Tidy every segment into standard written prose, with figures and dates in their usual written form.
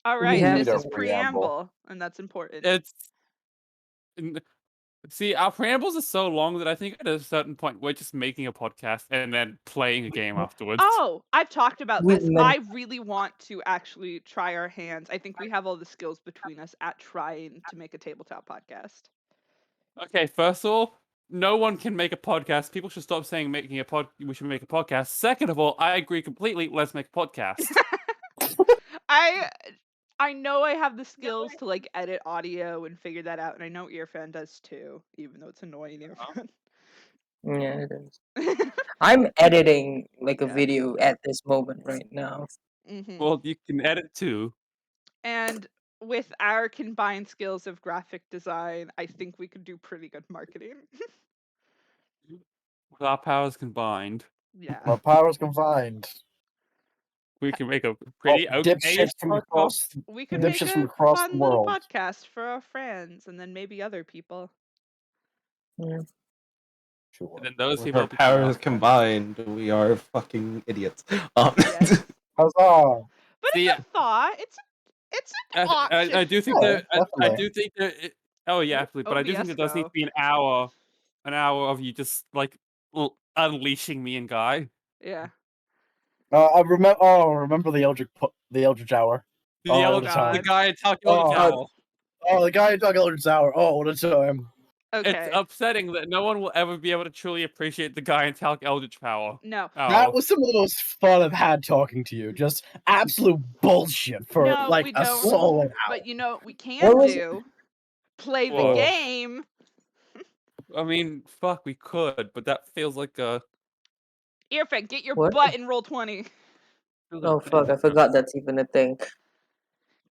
All We right, have this our is preamble, and that's important. It's see, our preambles are so long that I think at a certain point we're just making a podcast and then playing a game afterwards. Oh, I've talked about We this. meant- I really want to actually try our hands. I think we have all the skills between us at trying to make a tabletop podcast. Okay, first of all, no one can make a podcast. People should stop saying we should make a podcast. Second of all, I agree completely. Let's make a podcast. I know I have the skills to like edit audio and figure that out, and I know Earfan does too, even though it's annoying Earfan. Yeah, it is. I'm editing like a Yeah. video at this moment right now. Mhm. Well, you can edit too. And with our combined skills of graphic design, I think we could do pretty good marketing. With our powers combined, Yeah. Our powers combined. we can make a pretty Dipshits from podcast. across We could make dipshits a from across fun the little world. podcast for our friends, and then maybe other people. Yeah. Sure. And then those With people our become powers our combined, we are fucking idiots. Yes. Huzzah! But See, it's a thought. It's an option. I do think Yeah, that I definitely. do think that oh yeah, absolutely. But I do think there does need to OBS be an hour of you just like unleashing me and Guy. Yeah. I remember the Eldritch Hour. The, Oh, Eldritch- what a time. the guy talking Oh. about Oh, the guy who took Eldritch Hour. Oh, what a time. Okay. It's upsetting that no one will ever be able to truly appreciate the guy in Talc Eldritch Power. No. That was some of the most fun I've had talking to you. Just absolute bullshit for No, like we a don't. solid hour. But you know what we What can was do? Play the Whoa. game. I mean, fuck, we could, but that feels like a. Earfan, get your What? butt in roll 20. Oh fuck! I forgot that's even a thing.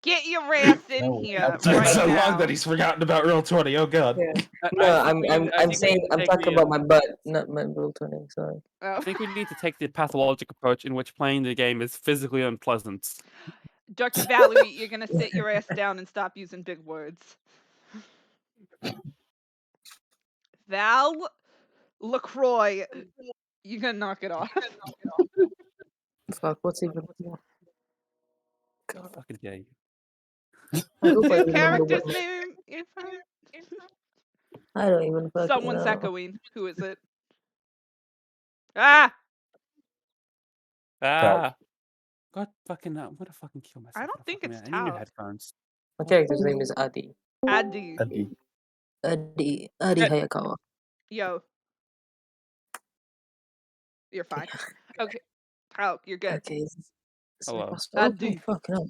Get your ass in No, here that's It's been right so now. long that he's forgotten about Roll 20. Oh god. Yeah. I No, think we need- I I'm think we saying need to I'm take talking the, about my butt, not my roll 20. Sorry. Oh. I think we need to take the pathologic approach in which playing the game is physically unpleasant. Dr. Valerie, you're gonna sit your ass down and stop using big words. Val LaCroix, you gonna knock it off. Fuck. What's even more? God. Fucking gay. I hope I Your remember character's what. name, Earfan? I don't even fucking Someone's know. echoing. Who is it? Ah! Ah. God fucking I'm gonna fucking kill myself. I don't think it's I need new Tao. headphones. My character's name is Adi. Adi. Adi Ed- Hayakawa. Yo. You're fine. Okay. Tao, you're good. Okay. Is my Hello. password? Oh, Adi. fuck no.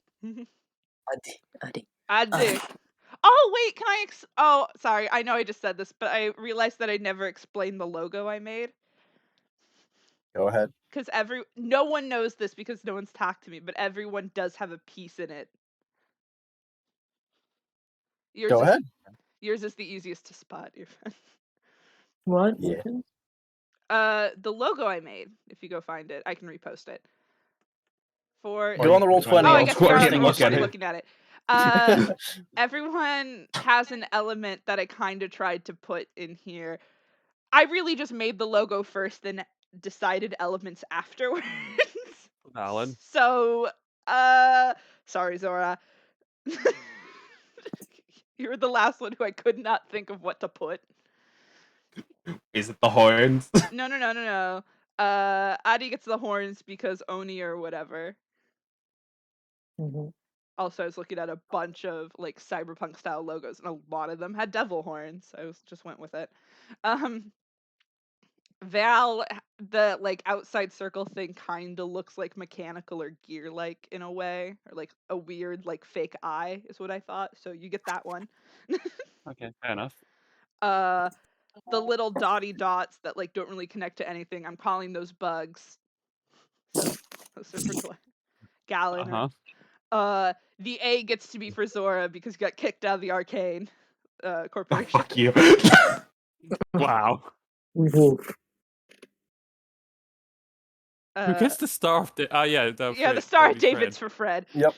Adi. Adi. Oh, wait, can I oh, sorry. I know I just said this, but I realized that I never explained the logo I made. Go ahead. Because no one knows this because no one's talked to me, but everyone does have a piece in it. Go ahead. Yours is the easiest to spot. What? Yeah. The logo I made. If you go find it, I can repost it. For Go on the roll 20. oh, I I'll guess put you're on everything roll look at 20 it. looking at it. Everyone has an element that I kind of tried to put in here. I really just made the logo first, then decided elements afterwards. Valid. So, sorry, Zora. You were the last one who I could not think of what to put. Is it the horns? No. Adi gets the horns because Oni or whatever. Mm-hmm. Also, I was looking at a bunch of like cyberpunk style logos, and a lot of them had devil horns. I just went with it. Val, the like outside circle thing kind of looks like mechanical or gear like in a way, or like a weird like fake eye is what I thought. So you get that one. Okay, fair enough. The little dotty dots that like don't really connect to anything, I'm calling those bugs. Those are for Gallon. The A gets to be for Zora because he got kicked out of the Arcane corporation. Fuck you. Wow. Mm-hmm. Who gets the Star of Oh yeah, the Star of David's for Fred. Yep.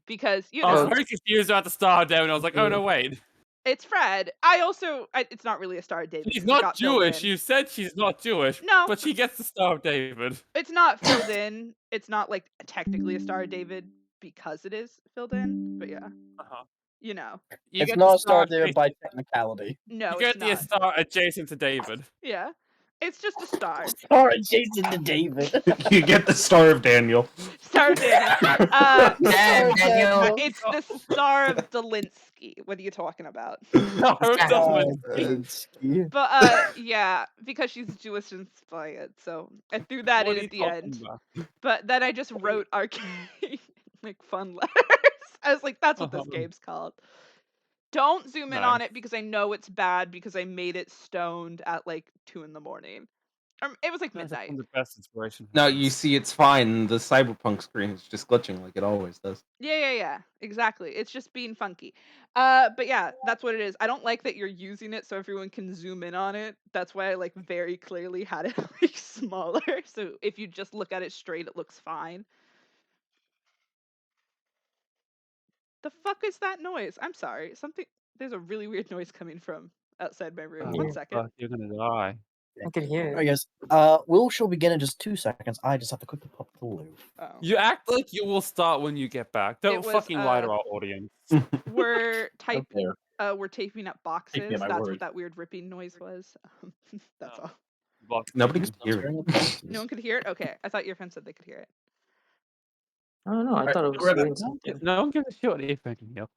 Because you I know was very confused about the Star of David. I was like, oh no, wait. it's Fred. It's not really a Star of David. She's it not got filled Jewish. in. You said she's not Jewish. No. But she gets the Star of David. It's not filled in. It's not like technically a Star of David. because it is filled in. But yeah, Uh-huh. you know. You It's get not to a star start there adjacent- by technicality. No, You it's get the not. star adjacent to David. Yeah, it's just a star. Star adjacent to David. You get the Star of Daniel. Star of Daniel. Damn, Daniel. It's the Star of Delinsky. What are you talking about? No, Star Zelensky. But yeah, because she's Jewish inspired, so I threw that what in are you at the talking end. about? But then I just wrote Arcane like fun letters. I was like, that's what this Uh-huh. game's called. Don't zoom in on Nice. it because I know it's bad because I made it stoned at like 2 in the morning. It was like That's midnight. the best inspiration. No, you see, it's fine. The cyberpunk screen is just glitching like it always does. Yeah, exactly. It's just being funky. But yeah, that's what it is. I don't like that you're using it so everyone can zoom in on it. That's why I like very clearly had it like smaller. So if you just look at it straight, it looks fine. The fuck is that noise? I'm sorry. There's a really weird noise coming from outside my room. Oh, 1 second. fuck, you're gonna die. I could hear Alright, it. guys. Will shall begin in just 2 seconds. I just have to quickly pop the loop. Oh. You act like you will start when you get back. Don't It was, fucking lie to our audience. We're Up there. we're taping up Take boxes. me at my That's word. what that weird ripping noise was. That's Oh. all. But Nobody could hear it. Squaring up boxes. No one could hear it? Okay. I thought your friend said they could hear it. I don't know. I thought it was we're doing back. something. no one gives a shit what you're thinking, yo.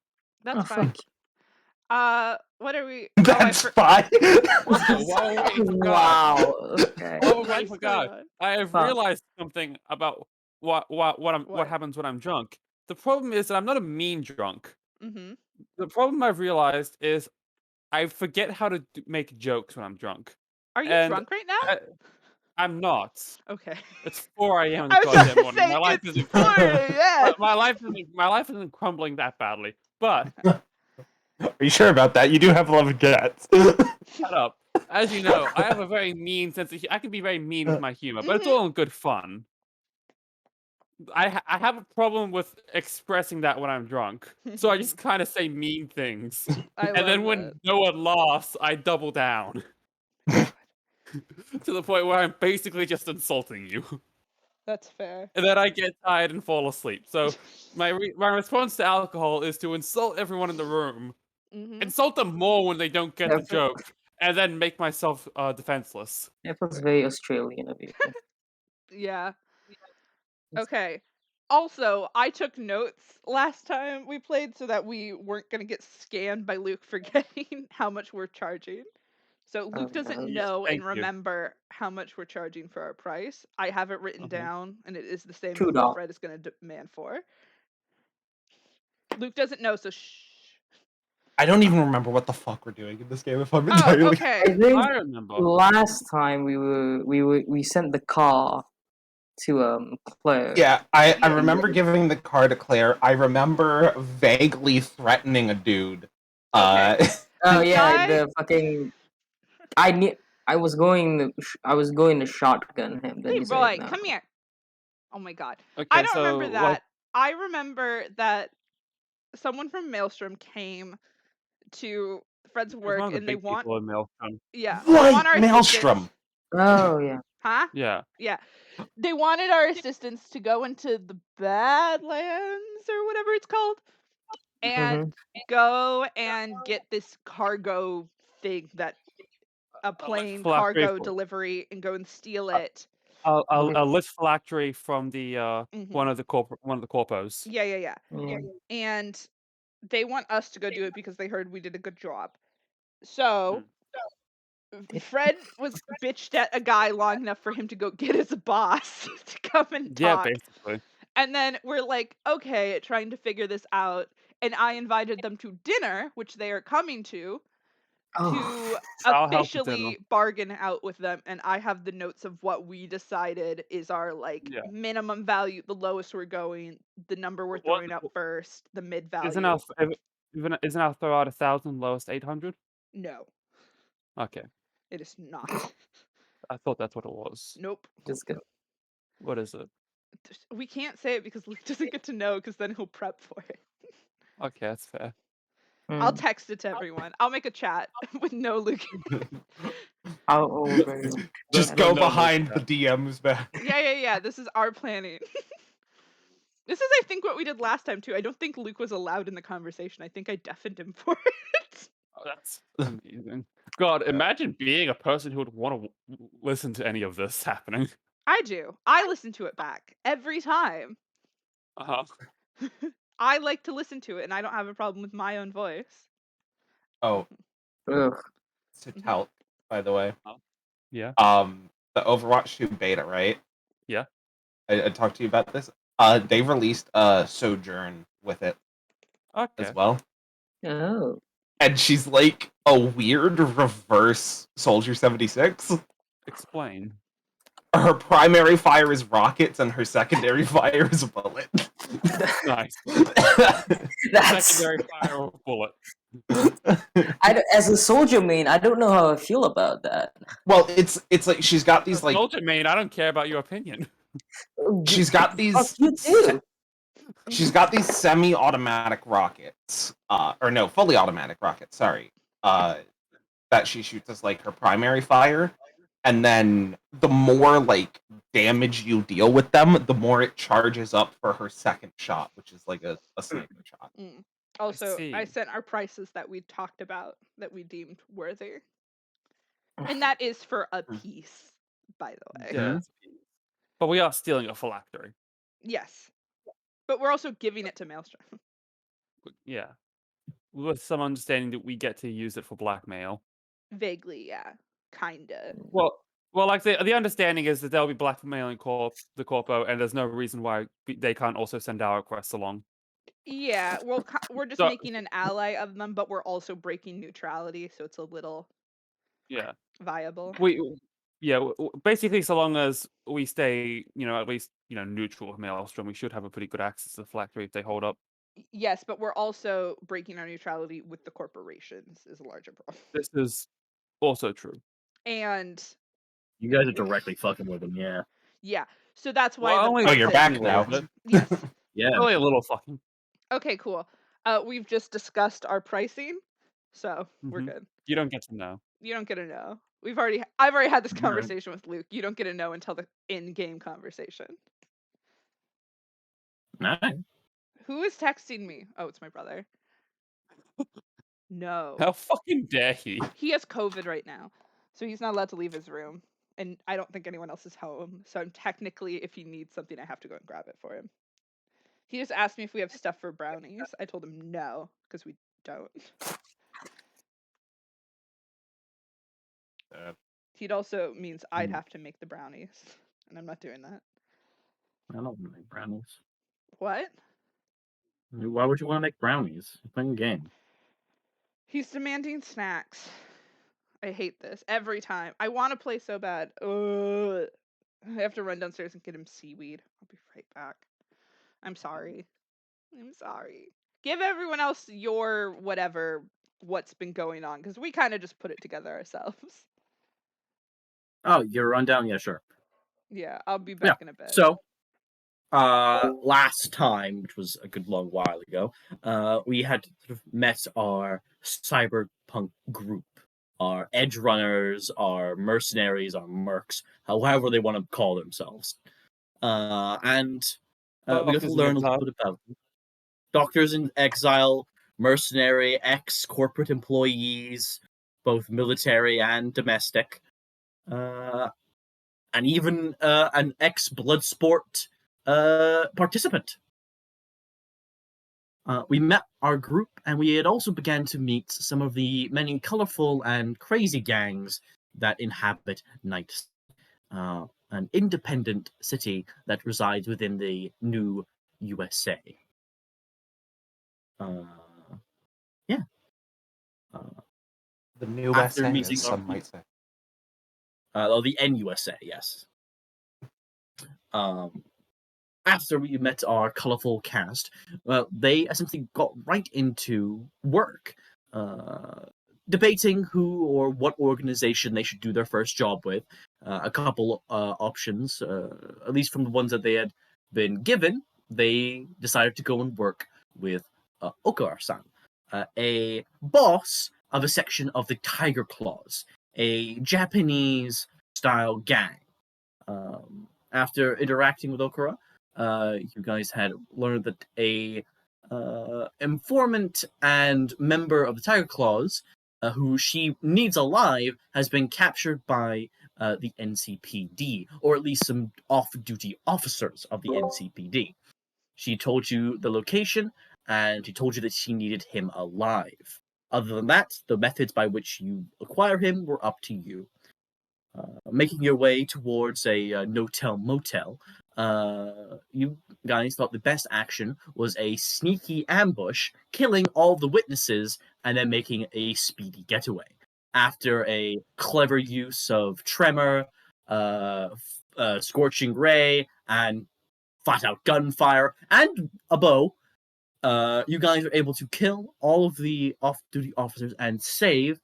That's Oh, fine. fuck. What are we? That's fine. While we're waiting for God, Wow. Okay. while we're waiting What's for going God, on? I have Fuck. realized something about what What? happens when I'm drunk. The problem is that I'm not a mean drunk. Mm-hmm. The problem I've realized is I forget how to make jokes when I'm drunk. Are you And drunk right now? I'm not. Okay. It's 4 a.m. in I the was about goddamn to morning. say My life it's isn't 4 crumbling. a.m. My life isn't crumbling that badly. But Are you sure about that? You do have 11 cats. shut up. As you know, I have a very mean sense of I can be very mean with my humor, but it's Mhm. all in good fun. I have a problem with expressing that when I'm drunk, so I just kind of say mean things, I and then love when that. no one laughs, I double down to the point where I'm basically just insulting you, That's fair. and then I get tired and fall asleep. So my response to alcohol is to insult everyone in the room, Mm-hmm. insult them more when they don't get the Yep. joke, and then make myself defenseless. It was very Australian of you. Yeah. Okay. Also, I took notes last time we played so that we weren't going to get scammed by Luke forgetting how much we're charging. So Luke doesn't no. know Thank and you. remember how much we're charging for our price. I have it written Uh-huh. down, and it is the same as $2. what Fred is going to demand for. Luke doesn't know, so shh. I don't even remember what the fuck we're doing in this game, if I'm Oh, entirely okay. I think I remember. last time we sent the car to Claire. Yeah, I Yeah. remember giving the car to Claire. I remember vaguely threatening a dude. Okay. Oh yeah, I- the fucking. I was going to shotgun him. Then Hey, you said Roy, no. come here. Oh my god. Okay, I don't so remember that. I remember that someone from Maelstrom came to Fred's There's work one of the and they big want people in Maelstrom. they want our Right, Maelstrom. assistance. Oh yeah. Huh? Yeah. Yeah. They wanted our assistance to go into the Badlands or whatever it's called and go and get this cargo thing that a plane phylactery cargo for- delivery and go and steal it. A lift phylactery from the Mhm. one of the corpos. Yeah. Yeah. And they want us to go do it because they heard we did a good job. So Fred was bitched at a guy long enough for him to go get his boss to come and Yeah, talk. basically. And then we're like, okay, trying to figure this out. And I invited them to dinner, which they are coming to Oh. I'll help with dinner. officially bargain out with them. And I have the notes of what we decided is our like Yeah. minimum value, the lowest we're going, the number we're What- throwing out first, the mid value. Isn't our throw out 1,000 lowest 800? No, Okay, it is not. I thought that's what it was. Nope. Just go. What is it? We can't say it because Luke doesn't get to know because then he'll prep for it. Okay, that's fair. I'll text it to everyone. I'll make a chat with no Luke. How old are you? Just No, go no, behind no. the DMs back. Yeah. This is our planning. This is, I think, what we did last time too. I don't think Luke was allowed in the conversation. I think I deafened him for it. Oh, that's amazing. God, imagine being a person who would want to listen to any of this happening. I do. I listen to it back every time. Uh-huh. I like to listen to it, and I don't have a problem with my own voice. Oh, Ugh. to Talc, by the way. Yeah. The Overwatch 2 beta, right? Yeah. I talked to you about this. They've released Sojourn with it Okay. as well. Oh. And she's like a weird reverse Soldier 76. Explain. Her primary fire is rockets and her secondary fire is a bullet. Nice. That's Secondary fire or bullet. as a soldier main, I don't know how I feel about that. Well, it's like she's got these like Soldier main, I don't care about your opinion. she's got these Fuck you too. she's got these semi-automatic rockets, or no, fully automatic rockets. Sorry, that she shoots as like her primary fire, and then the more like damage you deal with them, the more it charges up for her second shot, which is like a sniper shot. Also, see. I sent our prices that we talked about that we deemed worthy, and that is for a piece, by the way. Yeah. But we are stealing a phylactery. Yes, but we're also giving it to Maelstrom. Yeah. With some understanding that we get to use it for blackmail. Vaguely, yeah, kinda. Well, like the understanding is that they'll be blackmailing the corpo, and there's no reason why they can't also send our requests along. Yeah, well, we're just So- making an ally of them, but we're also breaking neutrality, so it's a little Yeah. viable. Basically, so long as we stay, at least, neutral with Maelstrom, we should have a pretty good access to the phylactery if they hold up. Yes, but we're also breaking our neutrality with the corporations is a larger problem. This is also true. And You guys are directly fucking with them, yeah. yeah, so that's why. Well, the only Oh, you're prices- back now. Yes. Yeah. Only a little fucking. Okay, cool. We've just discussed our pricing, so we're Mhm. good. You don't get to know. You don't get to know. I've already had this Alright. conversation with Luke. You don't get to know until the in-game conversation. Nice. Who is texting me? Oh, it's my brother. No. How fucking dare he? He has COVID right now, so he's not allowed to leave his room, and I don't think anyone else is home. So I'm technically, if he needs something, I have to go and grab it for him. He just asked me if we have stuff for brownies. I told him no, because we don't. He'd also means I'd have to make the brownies, and I'm not doing that. I don't want to make brownies. What? Why would you want to make brownies? You're playing a game. He's demanding snacks. I hate this every time. I want to play so bad. Ugh. I have to run downstairs and get him seaweed. I'll be right back. I'm sorry. I'm sorry. Give everyone else your what's been going on, because we kind of just put it together ourselves. Oh, you're rundown? Yeah, sure. Yeah, I'll be back in a bit. So, last time, which was a good long while ago, we had sort of met our cyberpunk group, our edge runners, our mercenaries, our mercs, however they want to call themselves. We got to learn a little bit about them. Doctors in Exile, mercenary, ex-corporate employees, both military and domestic, and even an ex-Bloodsport participant. We met our group, and we had also began to meet some of the many colorful and crazy gangs that inhabit Night City, an independent city that resides within the new USA. The new After USA, meeting as some might say. The NUSA, yes. After we met our colorful cast, they essentially got right into work, debating who or what organization they should do their first job with. A couple options, at least from the ones that they had been given, they decided to go and work with Okar-san, a boss of a section of the Tiger Claws, a Japanese-style gang. After interacting with Okura, you guys had learned that a informant and member of the Tiger Claws, who she needs alive, has been captured by the NCPD, or at least some off-duty officers of the NCPD. She told you the location, and she told you that she needed him alive. Other than that, the methods by which you acquire him were up to you. Making your way towards a no-tell motel, you guys thought the best action was a sneaky ambush, killing all the witnesses, and then making a speedy getaway. After a clever use of tremor, scorching ray, and flat-out gunfire, and a bow, you guys are able to kill all of the off-duty officers and save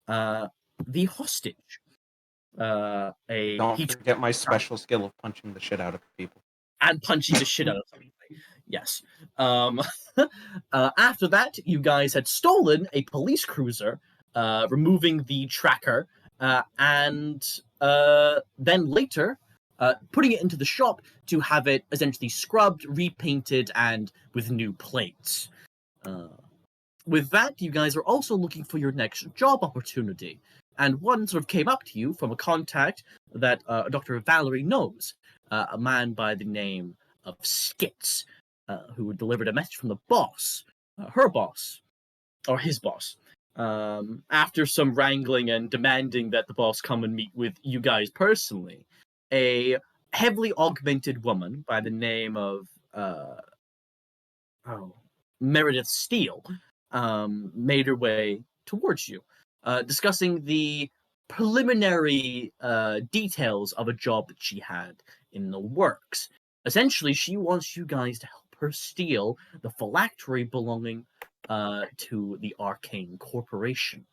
the hostage. Don't He forget my special skill of punching the shit out of people. and punching the shit out of somebody. Yes. After that, you guys had stolen a police cruiser, removing the tracker, and then later putting it into the shop to have it essentially scrubbed, repainted, and with new plates. With that, you guys are also looking for your next job opportunity. And one sort of came up to you from a contact that Dr. Valerie knows, a man by the name of Skits, who delivered a message from the boss, her boss, or his boss. After some wrangling and demanding that the boss come and meet with you guys personally, a heavily augmented woman by the name of Meredith Steele made her way towards you, discussing the preliminary details of a job that she had in the works. Essentially, she wants you guys to help her steal the phylactery belonging to the Arcane Corporation.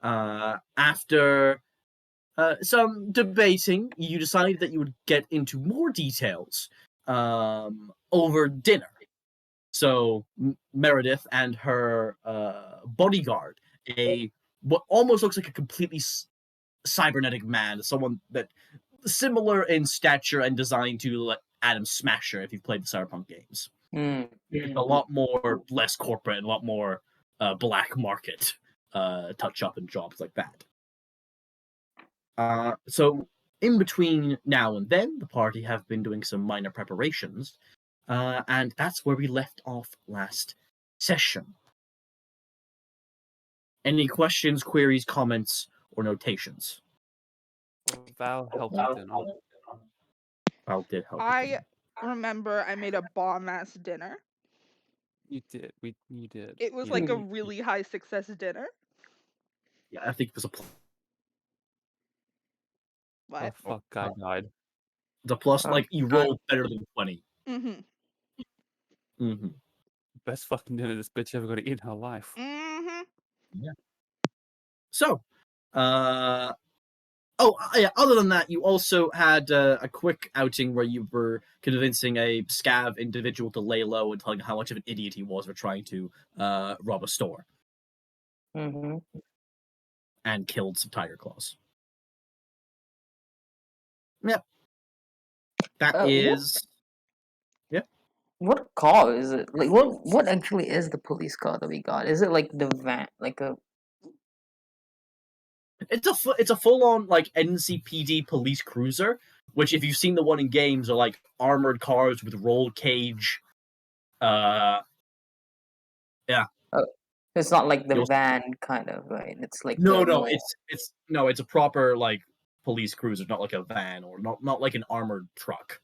After some debating, you decided that you would get into more details over dinner. So Meredith and her bodyguard, what almost looks like a completely cybernetic man, someone that similar in stature and design to like Adam Smasher if you've played the Cyberpunk games. It's a lot more less corporate and a lot more black market touch up and jobs like that. So in between now and then, the party have been doing some minor preparations. And that's where we left off last session. Any questions, queries, comments, or notations? Val helped with dinner. Val did help. I remember I made a bomb-ass dinner. You did. You did. It was like a really high success dinner. Yeah, I think it was a What? Oh fuck, guy died. the plus. Like you rolled better than 20. Best fucking dinner this bitch ever got to eat in her life. Yeah. So, yeah. Other than that, you also had a quick outing where you were convincing a scav individual to lay low and telling how much of an idiot he was for trying to rob a store. And killed some tiger claws. Yep. That is. Yeah. What car is it? Like, what actually is the police car that we got? Is it like the van, like a? It's a full on like NCPD police cruiser, which if you've seen the one in games are like armored cars with roll cage. Yeah. Oh, it's not like the van kind of, right? It's like no, it's a proper like police cruiser, not like a van or not like an armored truck.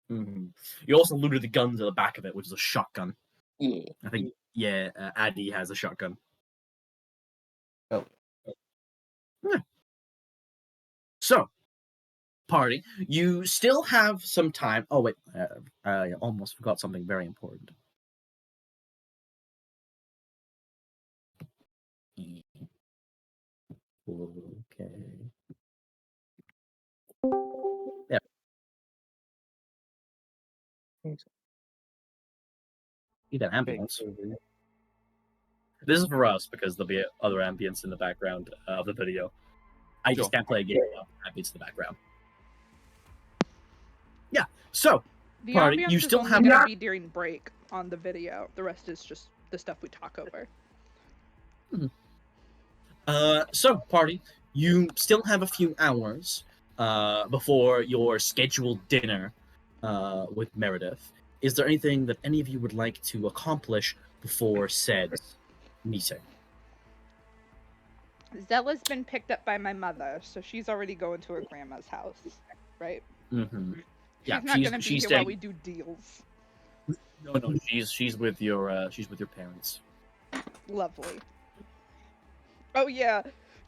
You also looted the guns at the back of it, which is a shotgun. Yeah. I think Addy has a shotgun. Oh. Yeah. So, party, you still have some time. Oh wait, I almost forgot something very important. Okay. Yeah. Need an ambulance. This is for us because there'll be other ambience in the background of the video. I just can't play a game without ambience in the background. So, The Party, ambiance you is still only have- gonna be during break on the video. The rest is just the stuff we talk over. So, Party, you still have a few hours before your scheduled dinner with Meredith. Is there anything that any of you would like to accomplish before said meeting? Zella's been picked up by my mother, so she's already going to her grandma's house, right? Mm-hmm. She's Yeah, not gonna be she's here while staying- we do deals. No, she's with your parents. Lovely. Oh yeah.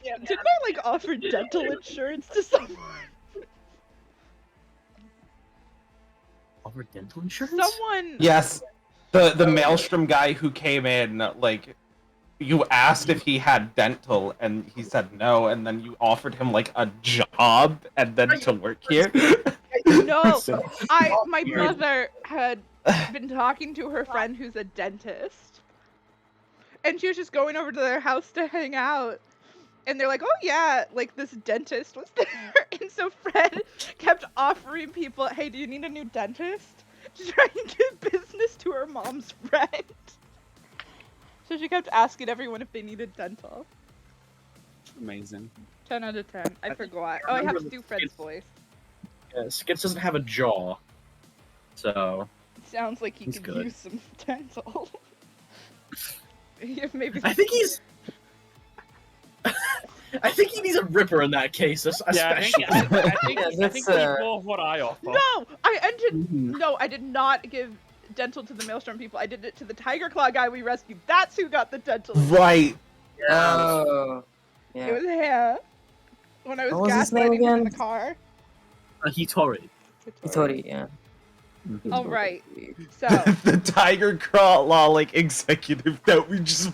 Didn't I like offer dental insurance to someone? Offer dental insurance? Someone. Yes, the Maelstrom guy who came in, like, you asked if he had dental, and he said no, and then you offered him like a job, and then to work here. No, So- my mother had been talking to her friend who's a dentist, and she was just going over to their house to hang out. And they're like, oh yeah, like this dentist was there. And so Fred kept offering people, hey, do you need a new dentist? To try and give business to her mom's friend. So she kept asking everyone if they needed dental. Amazing. 10 out of 10. I forgot. Oh, I have to do Fred's voice. Skits doesn't have a jaw, so Sounds like he He's could good. use some dental. Yeah, maybe. I think he's. I think he needs a ripper in that case, Yeah, especially. I think Yeah, he's that's, more of what I offer. No, I ended. Mhm. No, I did not give dental to the Maelstrom people. I did it to the Tiger Claw guy we rescued. That's who got the dental. Right. Oh. It Yeah. was him. When I was, What was his name gaslighting him in again? the car. Hitori. Hitori, yeah. All right. So The Tiger Claw like executive that we just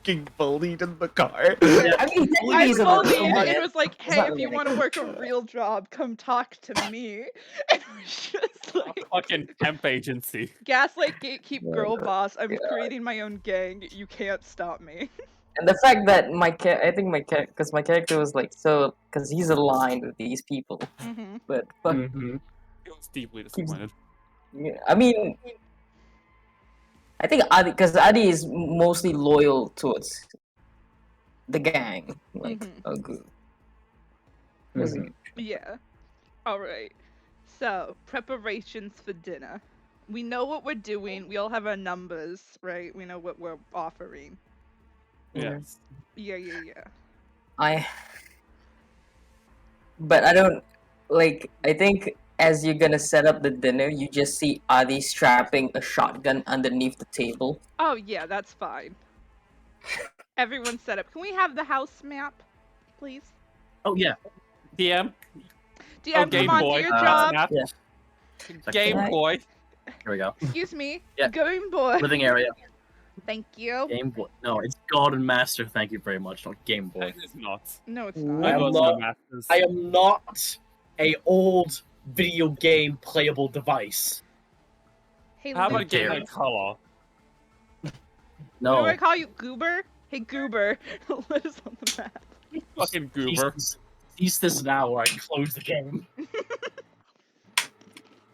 fucking bullied in the car. I mean, technically I he's a told little him bit. and was like, It's "Hey, not if you really want to like- work a real job, come talk to me." And it was just like, Fucking temp agency. gaslight, gatekeep, Yeah, girl boss. I'm yeah. creating my own gang. You can't stop me. And the fact that I think because my character was like so, because he's aligned with these people. Hmm. But fuck, Mm-hmm. He was deeply disappointed. yeah, I mean, I think Adi, because Adi is mostly loyal towards the gang, like Mhm. a group. Mhm. Yeah. All right. So preparations for dinner. We know what we're doing. We all have our numbers, right? We know what we're offering. Yes. Yeah. But I don't like. I think as you're gonna set up the dinner, you just see Adi strapping a shotgun underneath the table. Oh yeah, that's fine. Everyone's set up. Can we have the house map, please? Oh yeah. DM. DM, Game come on, Boy. do your job. Snap. Yeah. Game Right. Boy. Here we go. Excuse me. Yeah. Game Boy. Living area. Thank you. Game Boy. No, it's God and Master. Thank you very much. Not Game Boy. It's not. No, it's Mm. not. I am got not- no masters. I am not a old video game playable device. Hey, How about Luke, dare game color? what No. do I call you? Goober? Hey, Goober. Let us on the map. Fucking goober. Cease this now or I close the game.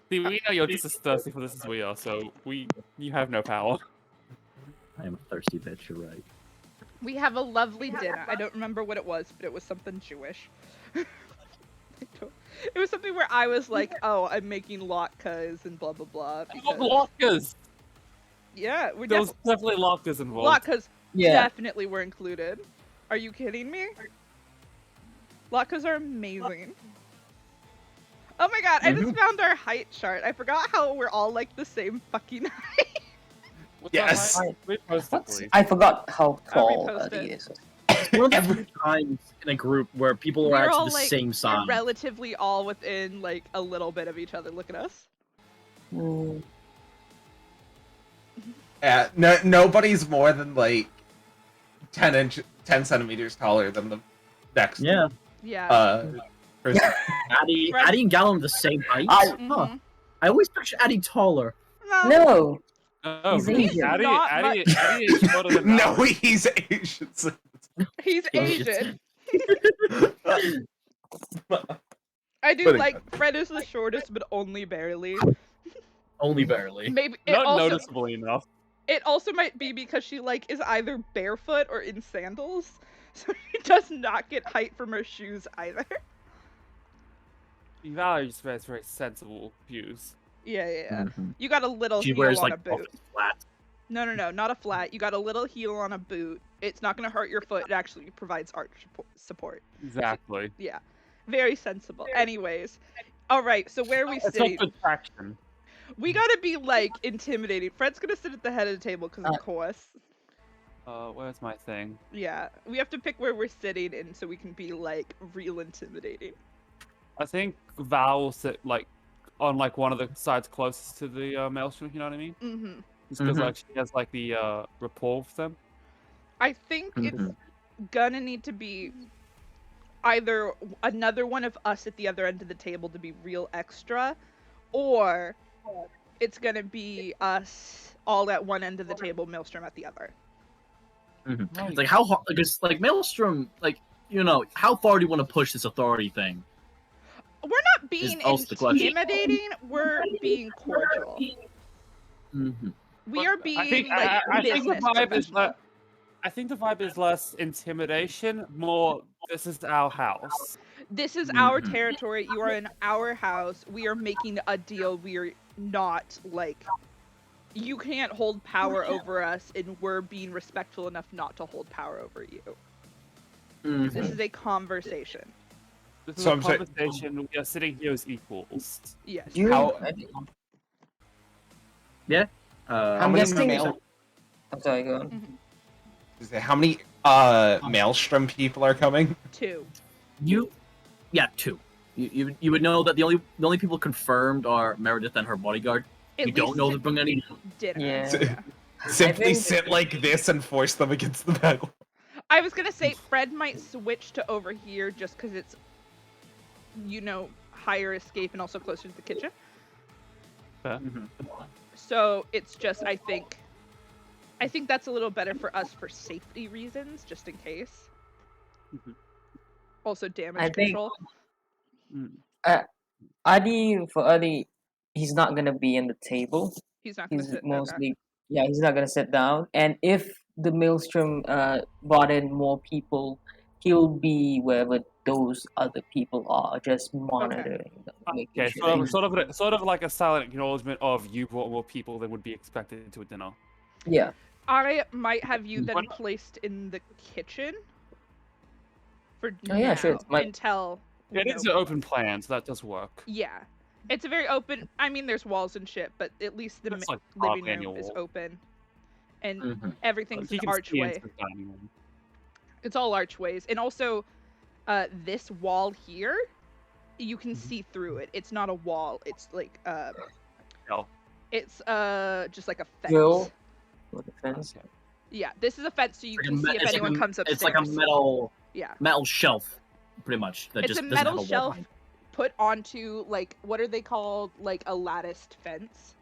See, we know you're just as thirsty for this as we are, so you have no power. I am a thirsty bitch, you're right. We have a lovely dinner. I don't remember what it was, but it was something Jewish. It was something where I was like, oh, I'm making latkes and blah, blah, blah. because- Lockers! Yeah, we're There was definitely lockers involved. Yeah. latkes definitely were included. Are you kidding me? Latkes are amazing. Oh my god, I just found our height chart. I forgot how we're all like the same fucking height. What's Yes. that like? Repost it, please. I forgot how tall repost Adi it. is. One of the few times in a group where people are We're actually all, the like, same We're size. relatively all within like a little bit of each other. Look at us. Mm. Yeah, nobody's more than like 10 centimeters taller than the next. Yeah. Yeah. Person. Addie, Right. Addie and Gallon the same height? Mhm. Huh. I always picture Addie taller. No, Oh, He's Asian. Addy Not is shorter than No, that. he's Asian. He's Asian. I do Pretty like Fred is the shortest, but only barely. Only barely. Maybe Not noticeably enough. it also might be because she like is either barefoot or in sandals, so she does not get height from her shoes either. Valerie just wears very sensible views. Yeah. Mhm. You got a little She heel wears on like a boot. office flat. No, not a flat. You got a little heel on a boot. It's not going to hurt your foot. It actually provides arch support. Exactly. Yeah. Very sensible. Anyways. All right, so where are we It's all sitting? good traction. We got to be, like, intimidating. Fred's going to sit at the head of the table because, of course. Where's my thing? Yeah. We have to pick where we're sitting in so we can be, like, real intimidating. I think Val will sit like on like one of the sides closest to the maelstrom. You know what I mean? Mm-hmm. Just because like she has like the rapport with them. I think it's gonna need to be either another one of us at the other end of the table to be real extra, or it's gonna be us all at one end of the table, Maelstrom at the other. It's like how hard? Because like Maelstrom, like how far do you want to push this authority thing? We're not being also the question. intimidating. We're being cordial. We are being I think business the vibe is professional. I think the vibe is less intimidation, more this is our house. This is our territory. You are in our house. We are making a deal. We are not like you can't hold power over us, and we're being respectful enough not to hold power over you. This is a conversation. This is So a I'm sorry- conversation. We are sitting here as equals. Yes. I'm many guessing. mail- I'm sorry, go on. How many Maelstrom people are coming? 2. Two. You would know that the only people confirmed are Meredith and her bodyguard. At You don't know to bring any. dinner. Yeah. Simply think- sit like this and force them against the battle. I was gonna say Fred might switch to over here just because it's, higher escape and also closer to the kitchen. So it's just I think that's a little better for us for safety reasons, just in case. Also damage I think- control. Adi, he's not gonna be in the table. He's not gonna He's sit. mostly he's not gonna sit down. And if the Maelstrom brought in more people, he'll be wherever those other people are, just monitoring them. making Okay, sure that sort of like a silent acknowledgement of you brought more people than would be expected to a dinner. Yeah. I might have you then What- placed in the kitchen for Oh, yeah, sure, now, it's my- until It is an open plan, so that does work. Yeah, it's a very open. I mean, there's walls and shit, but at least the That's like living hardly any room is wall. open, and Mhm. everything's You an can see into archway. the dining room. It's all archways, and also, this wall here, you can see through it. It's not a wall. It's like No. it's just like a fence. Grill with the fence. Yeah, this is a fence, so you Like a can me- see if it's like anyone a- comes upstairs. It's like a metal Yeah. shelf, pretty much. That It's just a doesn't have metal a wall shelf behind. put onto like what are they called? Like a latticed fence.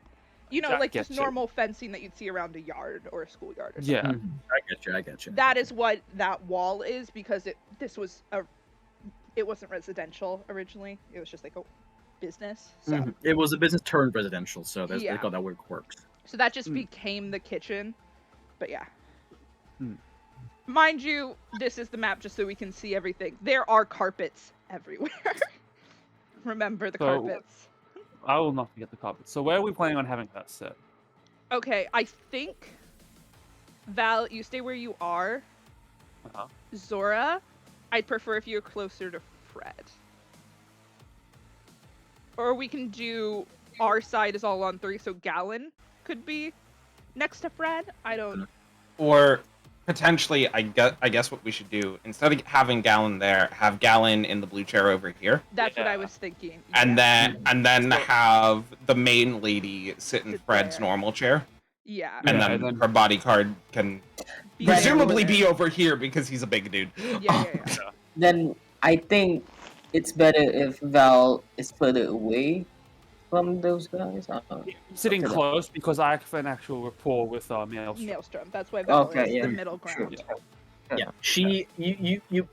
Yeah, Like just getcha. normal fencing that you'd see around a yard or a schoolyard or something. Yeah. I get you. That is what that wall is because it wasn't residential originally. It was just like a business. So It was a business turned residential, so that's Yeah. how that works. so that just became the kitchen. But yeah. Hmm. Mind you, this is the map just so we can see everything. There are carpets everywhere. Remember the So- carpets. I will not forget the carpet. So where are we planning on having that set? Okay, I think Val, you stay where you are. Uh-huh. Zora, I'd prefer if you're closer to Fred. Or we can do our side is all on 3, so Gallon could be next to Fred. I don't. Or potentially, I guess what we should do, instead of having Gallon there, have Gallon in the blue chair over here, That's what I Yeah. was thinking. and yeah. then have the main lady sit in Sit Fred's there. normal chair, Yeah. and Yeah, then and then- her bodyguard can Be Right. presumably over be there. over here because he's a big dude. Yeah. Then I think it's better if Val is further away from those guys. Sitting Okay, then. close because I have an actual rapport with Maelstrom. Maelstrom. That's why Val Okay, is yeah, the middle sure. ground. Yeah, you.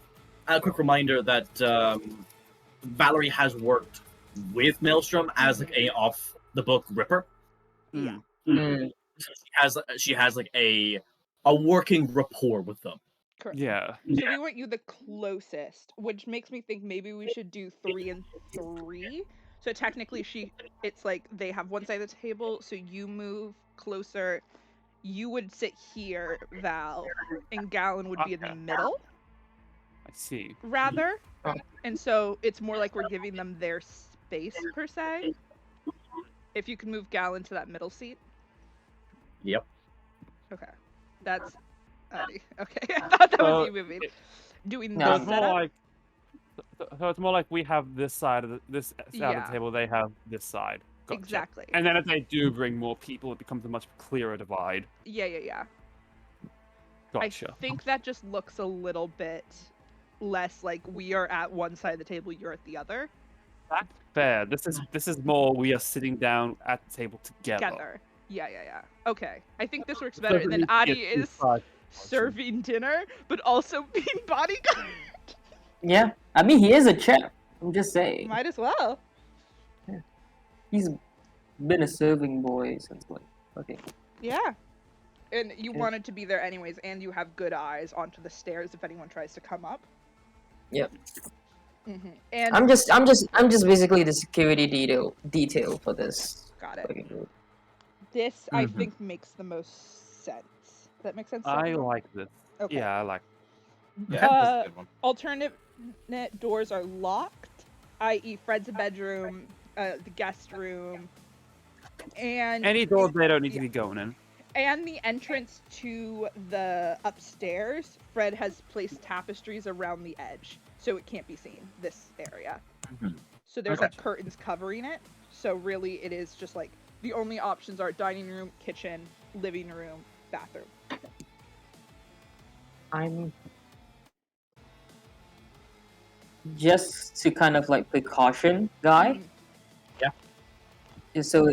A quick reminder that Valerie has worked with Maelstrom as like a off the book ripper. Yeah. Mm. So she has like a working rapport with them. Correct. Yeah. So we want you the closest, which makes me think maybe we should do 3 and 3. So technically it's like they have one side of the table, so you move closer. You would sit here, Val, and Gallon would be in the Okay. middle, I see. rather. Oh. And so it's more like we're giving them their space, per se. If you can move Gallon to that middle seat. Yep. Okay. That's Addy. Okay. I thought that was you moving. Doing No. So this it's more setup. like, so it's more like we have this side of this side of Yeah. the table. They have this side. Gotcha. Exactly. And then if they do bring more people, it becomes a much clearer divide. Yeah. Gotcha. I think that just looks a little bit less like we are at one side of the table, you're at the other. That's fair. This is more we are sitting down at the table together. Yeah. Okay. I think this works So better. it And then needs to be Adi a is two-side serving dinner, but also being bodyguard. Yeah, I mean he is a chef. I'm just saying. Might as well. He's been a serving boy since like okay. Yeah. And you Yeah. wanted to be there anyways, and you have good eyes onto the stairs if anyone tries to come up. Yep. And I'm just basically the security detail for this. got it. fucking group. This I Mhm. think makes the most sense. Does that make sense? to I everyone? like this. Okay. Yeah, I like. Yeah, that's Uh, a good one. Alternate doors are locked, i.e., Fred's bedroom, the guest room, and Any door they don't need to Yeah. be going in. and the entrance to the upstairs. Fred has placed tapestries around the edge, so it can't be seen. This area. Mhm. So there's Okay. like curtains covering it. So really, it is just like the only options are dining room, kitchen, living room, bathroom. I'm just to kind of like precaution guy. Mhm. So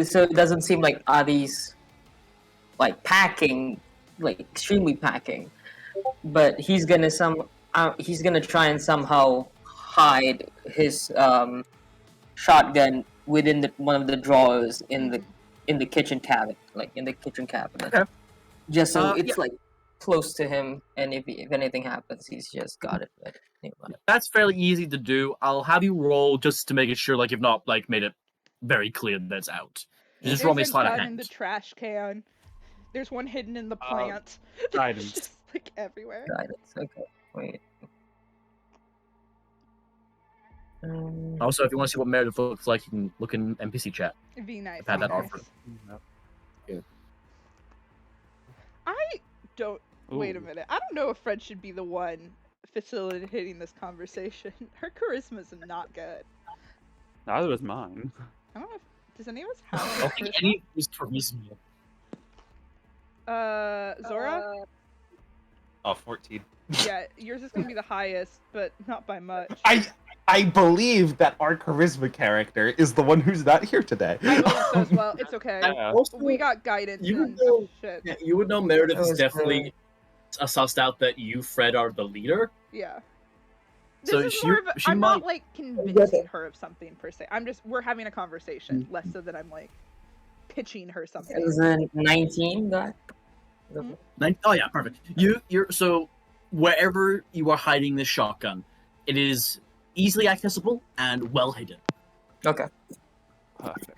so it doesn't seem like Adi's like packing, like extremely packing, but he's gonna try and somehow hide his shotgun within one of the drawers in the kitchen cabinet, like in the kitchen cabinet, Okay. just so it's Yeah. like close to him, and if anything happens, he's just got it. But anyway. That's fairly easy to do. I'll have you roll just to make it sure, like you've not like made it very clear that it's out. Just roll me a There's a sleight of gun in the hand. trash can. There's one hidden in the plant. guidance. Just like everywhere. Guidance. Okay. Wait. Also, if you want to see what Meredith looks like, you can look in NPC chat. Be nice. I've had be that nice. offer. I don't. Wait a Ooh. minute. I don't know if Fred should be the one facilitating this conversation. Her charisma's not good. Neither was mine. I don't know if. Does any of us I have don't think charisma? any of these charisma. Zora? 14. Yeah, yours is gonna be the highest, but not by much. I believe that our charisma character is the one who's not here today. I believe so as well. It's okay. Yeah. Also, We got guidance You and know- shit. yeah, you would know Meredith That is was definitely sussed out that you, Fred, are the leader. Yeah. This So is she- more of a, she I'm might- not like convincing her of something per se. We're having a conversation, Mm-hmm. less so that I'm like pitching her something. It was a 19 guy. Oh yeah, perfect. You're so wherever you are hiding this shotgun, it is easily accessible and well hidden. Okay. Perfect.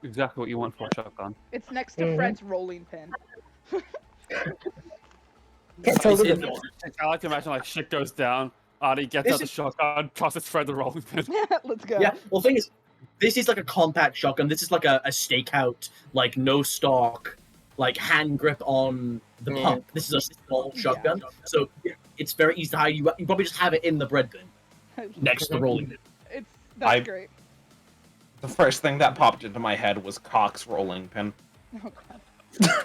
Exactly what you want for a shotgun. It's next to Mhm. Fred's rolling pin. Can't tell It's the in difference. I like to imagine like shit goes down. Artie gets This out the is- shotgun, tosses Fred the rolling pin. Let's go. Yeah. Well, the thing is, this is like a compact shotgun. This is like a stakeout, like no stock, like hand grip on the Yeah. pump. This is a small Yeah. shotgun, so it's very easy to hide. You probably just have it in the bread bin next to the rolling bin. That's great. The first thing that popped into my head was Cock's rolling pin. Oh god.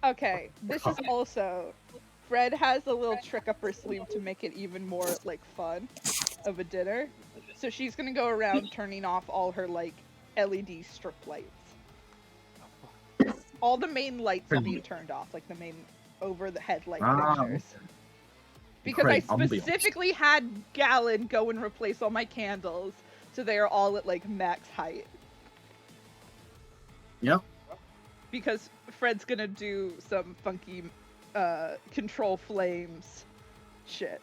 Okay, this is also Fred has a little trick up her sleeve to make it even more like fun of a dinner. So she's gonna go around turning off all her like LED strip lights. All the main lights are being turned off, like the main over the headlight Ah, fixtures. Because I Great ambiance. specifically had Gallon go and replace all my candles, so they are all at like max height. Yeah. Because Fred's gonna do some funky control flames shit.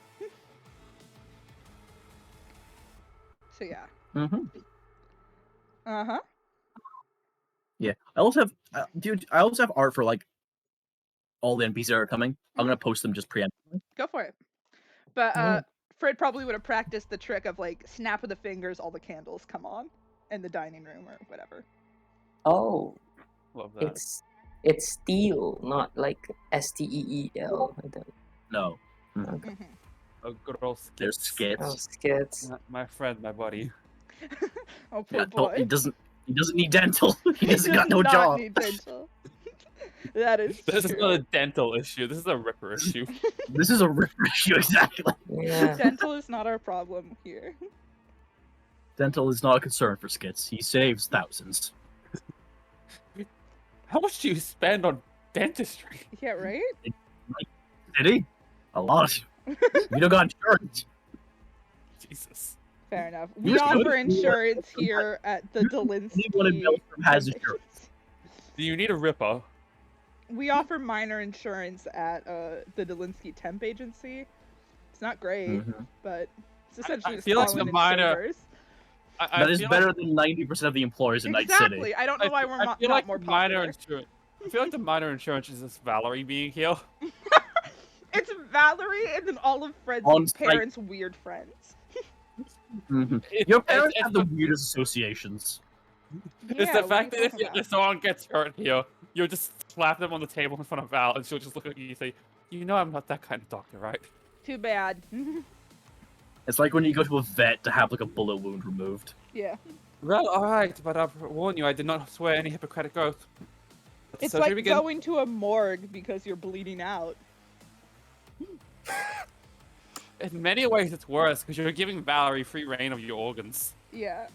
So yeah. Uh-huh. Yeah. I also have, dude. I also have art for like all the NPCs that are coming. I'm gonna post them just preemptively. Go for it. But Fred probably would have practiced the trick of like snap of the fingers, all the candles come on in the dining room or whatever. Oh, Love that. it's steel, not like STEEL. No, Okay. Oh, good old there's skits. Oh, skits. skits. My friend, my buddy. Oh, poor Yeah, boy. he doesn't need dental. He doesn't got no does not job. need dental. That is This true. is not a dental issue. This is a ripper issue. This is a ripper issue, exactly. Yeah. Dental is not our problem here. Dental is not a concern for skits. He saves thousands. How much do you spend on dentistry? Yeah, right? Did he? A lot. We don't got insurance. Jesus. Fair enough. You We just offer noticed- insurance here at the Anyone in Delinsky. Belgium has insurance. Do you need a ripper? We offer minor insurance at the Delinsky temp agency. It's not great, but it's essentially I just feel like calling the in minor- favors. That is feel better than 90% of the employers in Night City. Exactly. I don't know why we're I not feel like more minor popular. insurance. I feel like the minor insurance is just Valerie being here. It's Valerie and then all of Fred's On-site. parents' weird friends. Your parents it's have the weirdest associations. It's Yeah, the what are fact you that talking if someone gets hurt here, you'll just slap them on the table in front of Val, and she'll just look at you and say, "You know, I'm not that kind of doctor, right?" Too bad. It's like when you go to a vet to have like a bullet wound removed. Yeah. Well, all right, but I warn you, I did not swear any Hippocratic oath. Let the It's surgery like begin. going to a morgue because you're bleeding out. In many ways, it's worse because you're giving Valerie free reign of your organs. Yeah.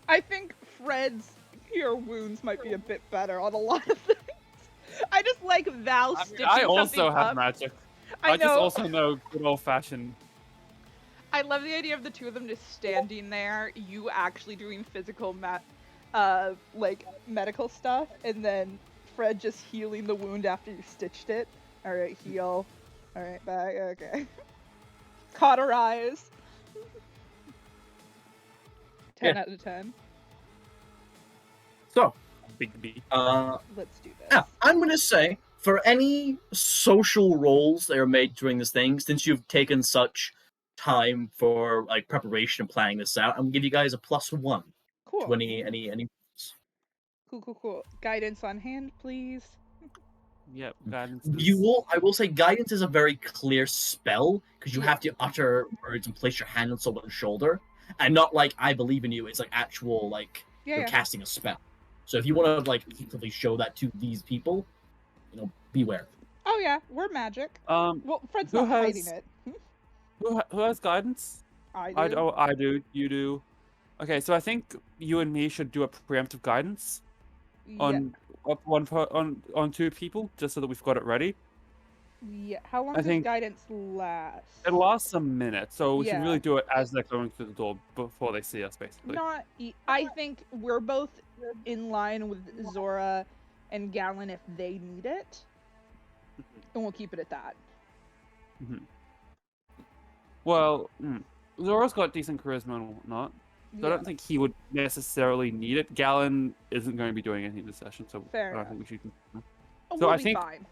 I think Fred's cure wounds might be a bit better on a lot of things. I just like Val stitching I something also have up. magic. I just know. also know good old-fashioned. I love the idea of the two of them just standing there, you actually doing physical like medical stuff, and then Fred just healing the wound after you stitched it. Alright, heal. Alright, back, okay. Cauterize. 10 out of 10. So, Big B. Let's do this. yeah, I'm gonna say for any social roles that are made during this thing, since you've taken such time for like preparation and planning this out, I'm gonna give you guys a +1 Cool. to any. Cool. Guidance on hand, please. Yep, guidance. I will say, guidance is a very clear spell because you Yeah. have to utter words and place your hand on someone's shoulder, and not like I believe in you. It's like actual like Yeah, you're yeah. casting a spell. So if you want to like effectively show that to these people, beware. Oh yeah, we're magic. Um, Well, Fred's who not hiding has- it. who has guidance? I I do. do. I do. You do. Okay, so I think you and me should do a preemptive guidance on on two people, just so that we've got it ready. Yeah. How long I does think- guidance last? It lasts a minute, so we should Yeah. really do it as they're going through the door before they see us, basically. Not. I think we're both in line with Zora and Gallon if they need it, and we'll keep it at that. Well, Zora's got decent charisma and whatnot, so I Yeah. don't think he would necessarily need it. Gallon isn't going to be doing anything this session, so Fair I don't enough. think we should. Oh, So we'll I be think- fine.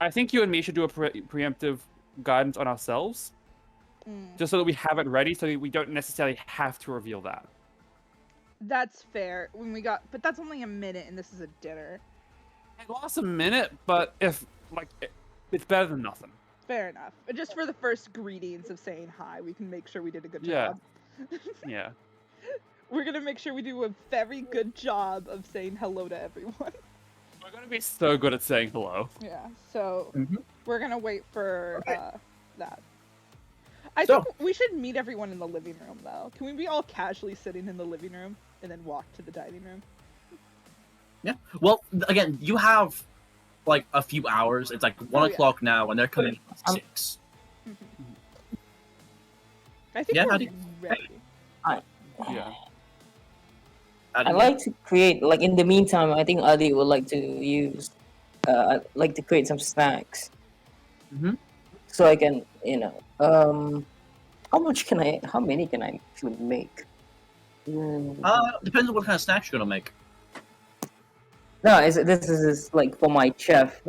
I think you and me should do a preemptive guidance on ourselves, just so that we have it ready, so that we don't necessarily have to reveal that. That's fair. But that's only a minute, and this is a dinner. It lasts a minute, but it's better than nothing. Fair enough. Just for the first greetings of saying hi, we can make sure we did a good Yeah. job. Yeah. We're gonna make sure we do a very good job of saying hello to everyone. We're gonna be so good at saying hello. Yeah. So we're gonna wait for that. I So- think we should meet everyone in the living room, though. Can we be all casually sitting in the living room and then walk to the dining room? Yeah. Well, again, you have like a few hours. It's like 1 Oh, yeah. o'clock now, and they're coming at Um, 6. I think Yeah, we're how do you- ready. Yeah. I like to create, like, in the meantime, I think Adi would like to use, I'd like to create some snacks. Mhm. So I can, how many can I actually make? Depends on what kind of snacks you're gonna make. No, this is like for my chef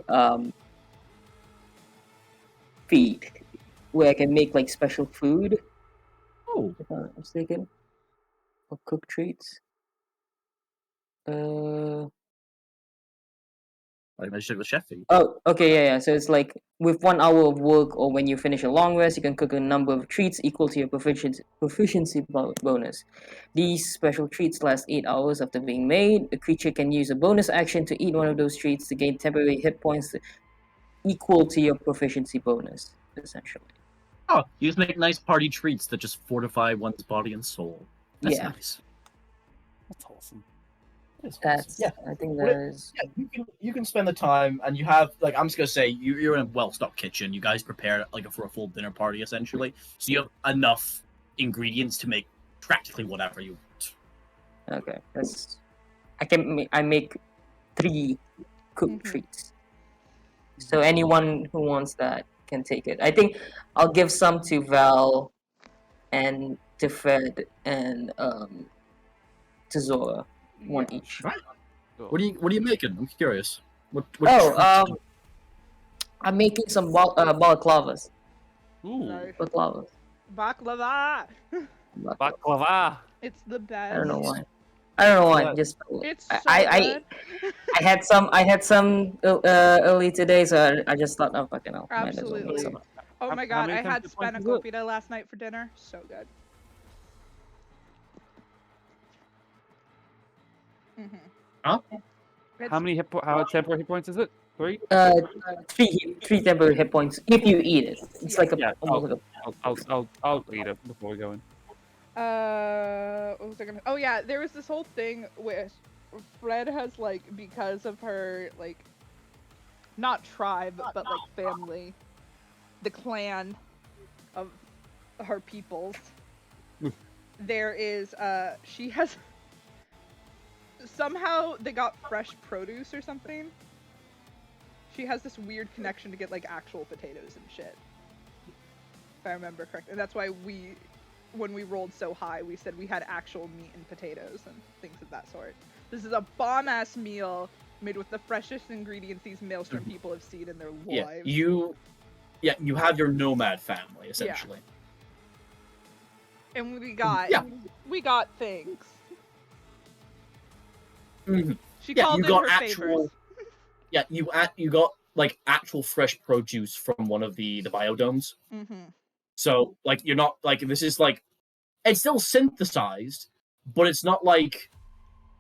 feed, where I can make like special food, Oh, if I'm not mistaken, or cooked treats. like I said with chef feed. Oh, okay, yeah. So it's like with 1 hour of work, or when you finish a long rest, you can cook a number of treats equal to your proficiency bonus. These special treats last 8 hours after being made. A creature can use a bonus action to eat one of those treats to gain temporary hit points equal to your proficiency bonus, essentially. Oh, you just make nice party treats that just fortify one's body and soul. That's Yeah. nice. That's awesome. That's Yeah. I think What that it- is. Yeah, you can spend the time, and you have like I'm just gonna say you're in a well-stocked kitchen. You guys prepare like for a full dinner party essentially, so you have enough ingredients to make practically whatever you want. Okay. I make 3 cooked Mhm. treats. So anyone who wants that can take it. I think I'll give some to Val and to Fred and to Zora, one Yeah. each. Right. Cool. What are you making? I'm curious. What Oh, treats do you- I'm making some balaclavas. Ooh. Nice. Balaclavas. Baklava. Baklava. It's the best. I don't know why. I don't know why. Yeah. Just It's so I good. I had some early today, so I just thought, oh fucking hell, might as well make Absolutely. some. Oh How- my how god, many I had tempted points is it? spanakopita last night for dinner. So good. Mm-hmm. Huh? How many how temporary hit points is it? 3? Three temporary hit points if you eat it. It's Yeah. like Yeah, almost like I'll eat it before we go in. What was I gonna? Oh yeah, there was this whole thing with Fred has like, because of her like, not tribe but like family, the clan of her peoples. There is she has somehow they got fresh produce or something. She has this weird connection to get like actual potatoes and shit, if I remember correctly. And that's why when we rolled so high, we said we had actual meat and potatoes and things of that sort. This is a bomb-ass meal made with the freshest ingredients these Maelstrom people have seen in their lives. you have your nomad family essentially. And we got things. Mhm. She Yeah, called you in got her actual. favors. Yeah, you got like actual fresh produce from one of the biodomes. Mm-hmm. So like you're not like this is like it's still synthesized, but it's not like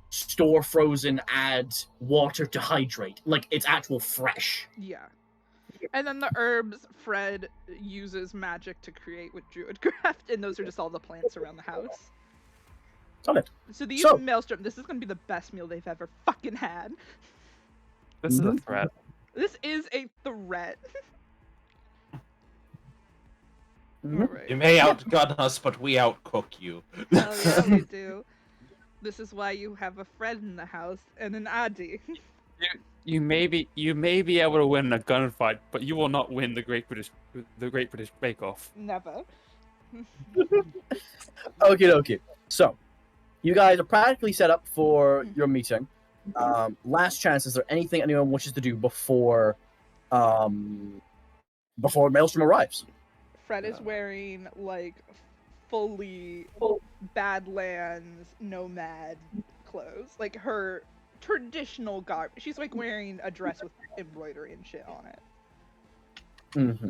store frozen, add water to hydrate. Like it's actual fresh. Yeah. And then the herbs Fred uses magic to create with Druidcraft, and those are just all the plants around the house. Got it. So these So- Maelstrom, this is gonna be the best meal they've ever fucking had. This is a threat. This is a threat. Mhm. Alright. You may outgun us, but we outcook you. Hell yeah, we do. This is why you have a Fred in the house and an Adi. You may be able to win a gunfight, but you will not win the Great British Bake Off. Never. Okay. So, you guys are practically set up for your meeting. Last chance. Is there anything anyone wishes to do before Maelstrom arrives? Fred is wearing like fully Badlands nomad clothes, like her traditional garb. She's like wearing a dress with embroidery and shit on it. Mm-hmm.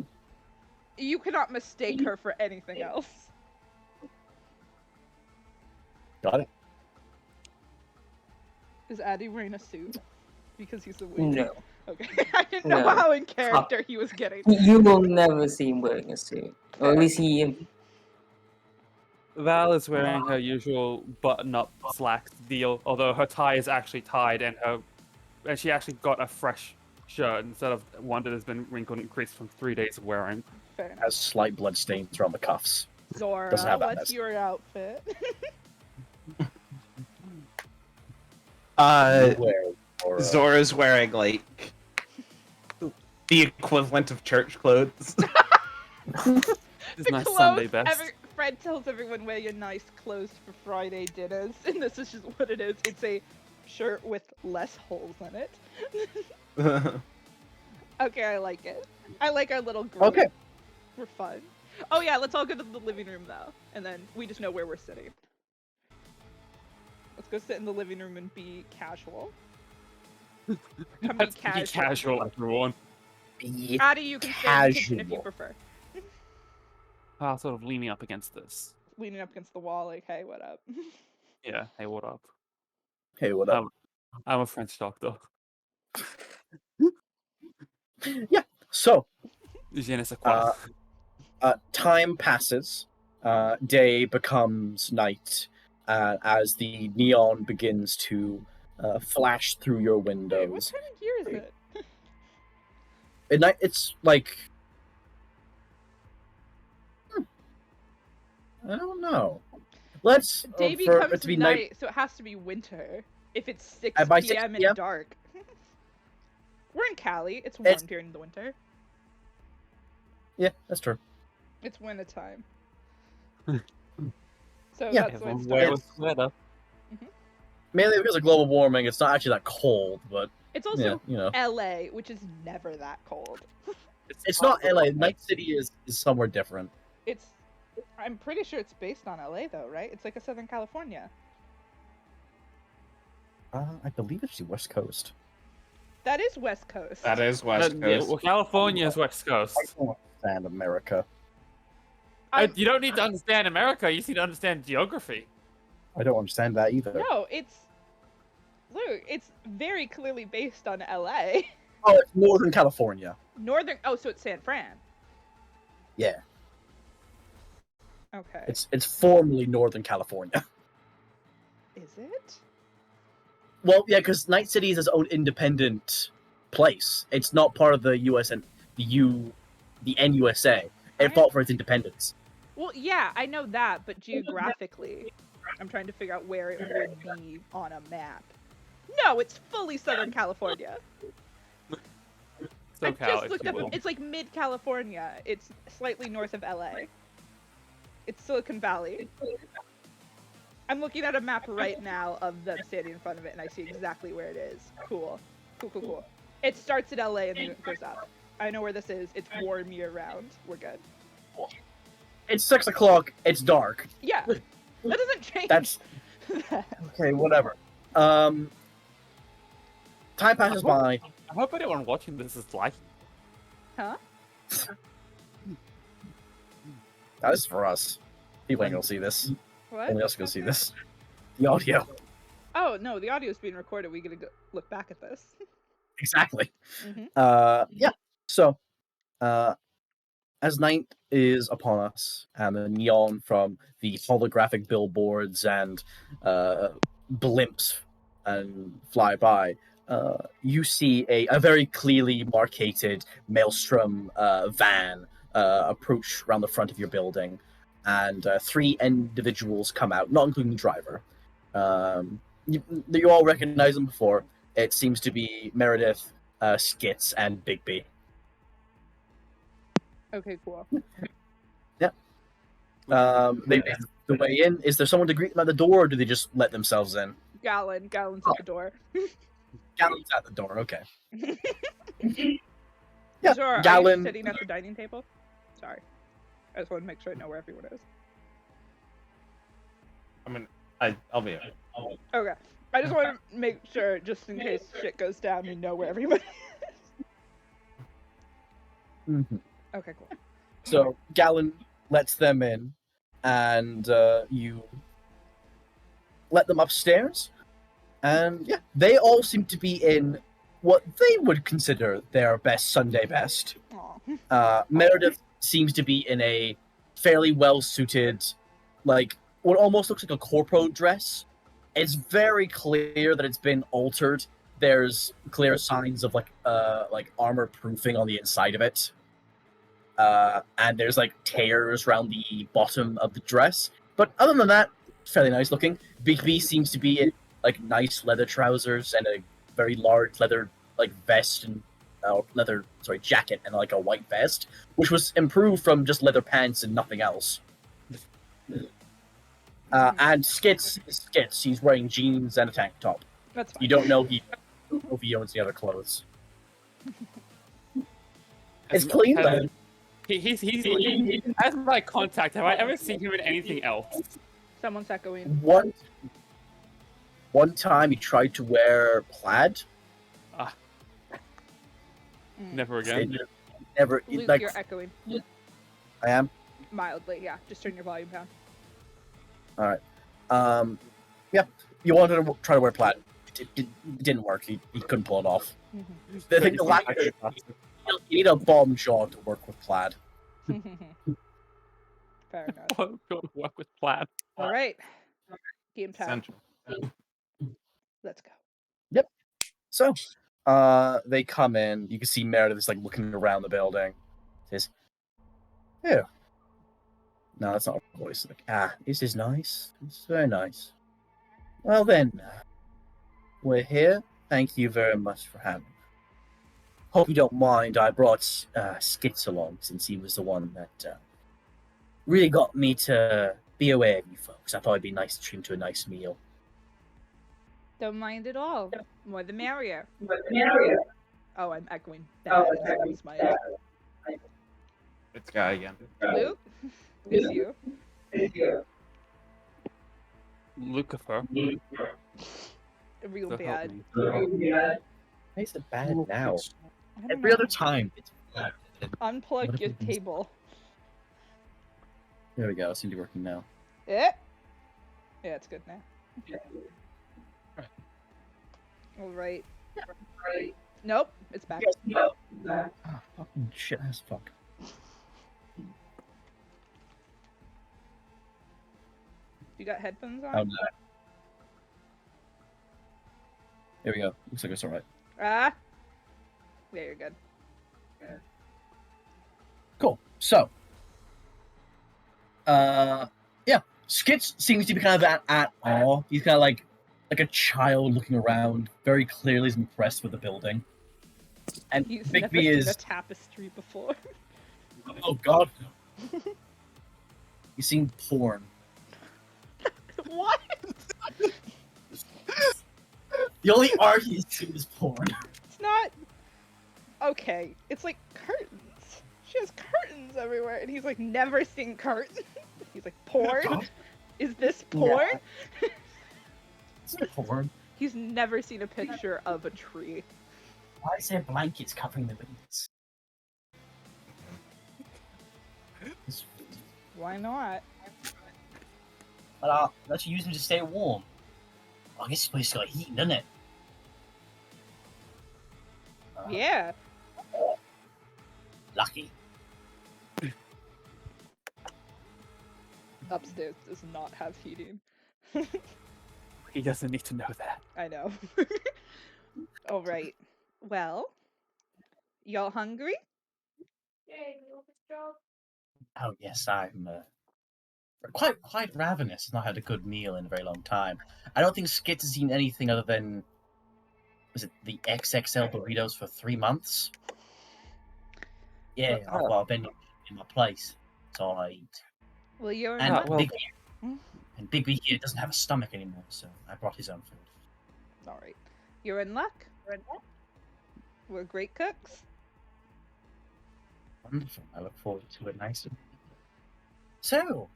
You cannot mistake her for anything else. Got it. Is Addy wearing a suit? Because he's a wizard. No. Okay, I didn't know No. how in character he was getting. You will never see him wearing a suit, or at least Val is wearing her usual button-up slacks deal, although her tie is actually tied, and she actually got a fresh shirt instead of one that has been wrinkled and creased from 3 days of wearing. Fair enough. Has slight blood stains around the cuffs. Zora, Doesn't have that what's mess. your outfit? Zora's wearing like the equivalent of church clothes. This is my Sunday best. Fred tells everyone wear your nice clothes for Friday dinners, and this is just what it is. It's a shirt with less holes in it. Okay, I like it. I like our little group. Okay. We're fun. Oh yeah, let's all go to the living room though, and then we just know where we're sitting. Let's go sit in the living room and be casual. Come Let's be be casual. casual, everyone. Be Addy, you can stay in the kitchen if you casual. prefer. Sort of leaning up against this. Leaning up against the wall, like, hey, what up? Yeah. Hey, what up? Hey, what up? I'm a French doctor. Yeah. So, Je ne sais quoi. time passes. Day becomes night as the neon begins to flash through your Wait, what windows. time of year is it? At night, it's like I don't know. Let's Day for becomes it to be night, night. so it has to be winter. If it's 6 By 6 p.m. p.m.? and dark. We're in Cali. It's warm during the winter. Yeah, that's true. It's winter time. So Yeah, that's when Everyone it wear a starts. sweater. Mainly because of global warming, it's not actually that cold, but It's yeah, also you know, LA, which is never that cold. it's not LA. Night City is somewhere different. I'm pretty sure it's based on LA though, right? It's like a Southern California. I believe it's the West Coast. That is West Coast. That is West Yeah, Coast. well, California is West Coast. I don't understand America. You don't need to understand America. You just need to understand geography. I don't understand that either. No, it's very clearly based on LA. Oh, it's Northern California. So it's San Fran. Yeah, Okay. it's formerly Northern California. Is it? Well, yeah, because Night City is its own independent place. It's not part of the U.S. and the NUSA. It fought for its independence. Well, yeah, I know that, but geographically, I'm trying to figure out where it would be on a map. No, it's fully Southern California. I just looked up. It's like mid-California. It's slightly north of LA. It's Silicon Valley. I'm looking at a map right now of them standing in front of it, and I see exactly where it is. Cool. Cool. It starts at LA and then it goes up. I know where this is. It's warm year-round. We're good. It's 6 o'clock. It's dark. Yeah. That doesn't change. That's okay. Whatever. Time passes by. I hope anyone watching this is liking. Huh? That is for us. People ain't gonna see this. What? Only us gonna see this. The audio. Oh, no, the audio is being recorded. We gotta go look back at this. Exactly. Mhm. Yeah. So, as night is upon us, and the neon from the holographic billboards and blimps and fly by, you see a very clearly marketed Maelstrom van approach around the front of your building, and 3 individuals come out, not including the driver. You all recognize them before. It seems to be Meredith, Skits, and Bigby. Okay, cool. They make the way in. Is there someone to greet them at the door, or do they just let themselves in? Gallon's at the door. Gallon's at the door. Okay. Yeah, sure. Are you Gallon. sitting at the dining table? Sorry. I just want to make sure I know where everyone is. I'll be here. Okay. I just want to make sure, just in case shit goes down, we know where everybody is. Mm-hmm. Okay, cool. So Gallon lets them in, and you let them upstairs. And yeah, they all seem to be in what they would consider their best Sunday best. Aw. Meredith seems to be in a fairly well-suited, like, what almost looks like a corpo dress. It's very clear that it's been altered. There's clear signs of like armor proofing on the inside of it. and there's like tears around the bottom of the dress. But other than that, fairly nice looking. Bigby seems to be in like nice leather trousers and a very large leather like vest and jacket and like a white vest, which was improved from just leather pants and nothing else. And Skits, he's wearing jeans and a tank top. That's fine. You don't know if he owns the other clothes. It's clean though. He's as my contact. Have I ever seen him in anything else? Someone's echoing. One time he tried to wear plaid. Never again. Never. Luke, Like, you're echoing. I am. Mildly, yeah. Just turn your volume down. All right. Yeah. You wanted to try to wear plaid. It didn't work. He couldn't pull it off. I think you need a bomb jaw to work with plaid. Fair enough. Go to work with plaid. All right. Game time. Essential. Let's go. Yep. So, they come in. You can see Meredith is like looking around the building. Says, "Yeah." No, that's not her voice. Like, this is nice. It's very nice. Well then, we're here. Thank you very much for having me. Hope you don't mind. I brought Skits along since he was the one that really got me to be aware of you folks. I thought it'd be nice to treat him to a nice meal. Don't mind at all. More the merrier. Oh, I'm echoing. It's my It's guy again. Luke? It's you. Lucifer. Real So help bad. me. Why is it bad now? I don't Every know. other time, it's bad. Unplug What your if it was- table. There we go. It seems to be working now. Yeah, it's good now. All right. Nope, it's back. Fucking shit ass fuck. You got headphones on? Oh no. There we go. Looks like it's alright. Yeah, you're good. Cool. So, yeah, Skits seems to be kind of at awe. He's kind of like a child looking around. Very clearly, is impressed with the building. And He's never Bigby seen is a tapestry before. oh god. He's seen porn. What? The only art he's seen is porn. It's not. Okay, it's like curtains. She has curtains everywhere, and he's like never seen curtains. He's like, porn? Is this porn? It's porn. He's never seen a picture of a tree. Why is there blankets covering the windows? Why not? Well, let's use them to stay warm. I guess this place got heat, doesn't it? Yeah. Lucky. Upstairs does not have heating. He doesn't need to know that. I know. All right. Well, y'all hungry? Oh yes, I'm quite ravenous. I've not had a good meal in a very long time. I don't think Skits has eaten anything other than was it the XXL burritos for 3 months? Yeah, I've been in my place. That's all I eat. Well, you're And not. well- Bigby here doesn't have a stomach anymore, so I brought his own food. All right. You're in luck. We're great cooks. Wonderful. I look forward to it nicely. So,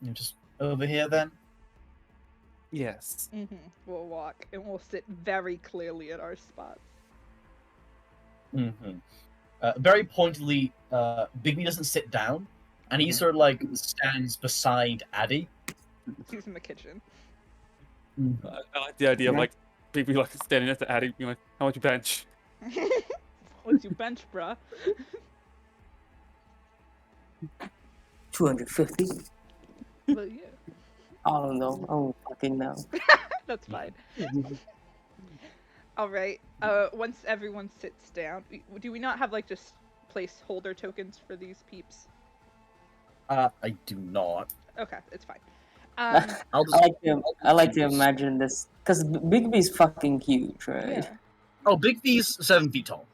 you're just over here then? Yes. Mm-hmm. We'll walk and we'll sit very clearly at our spots. Mm-hmm. Very pointedly, Bigby doesn't sit down, and he sort of like stands beside Addy. He's in the kitchen. I like the idea of like people like standing at the attic being like, how much you bench? What's your bench, bruh? 250. Well, yeah. I don't know. I don't fucking know. That's fine. All right. Once everyone sits down, do we not have like just placeholder tokens for these peeps? I do not. Okay, it's fine. I'll just. I like to imagine this because Big B's fucking huge, right? Yeah. Oh, Big B's 7 feet tall.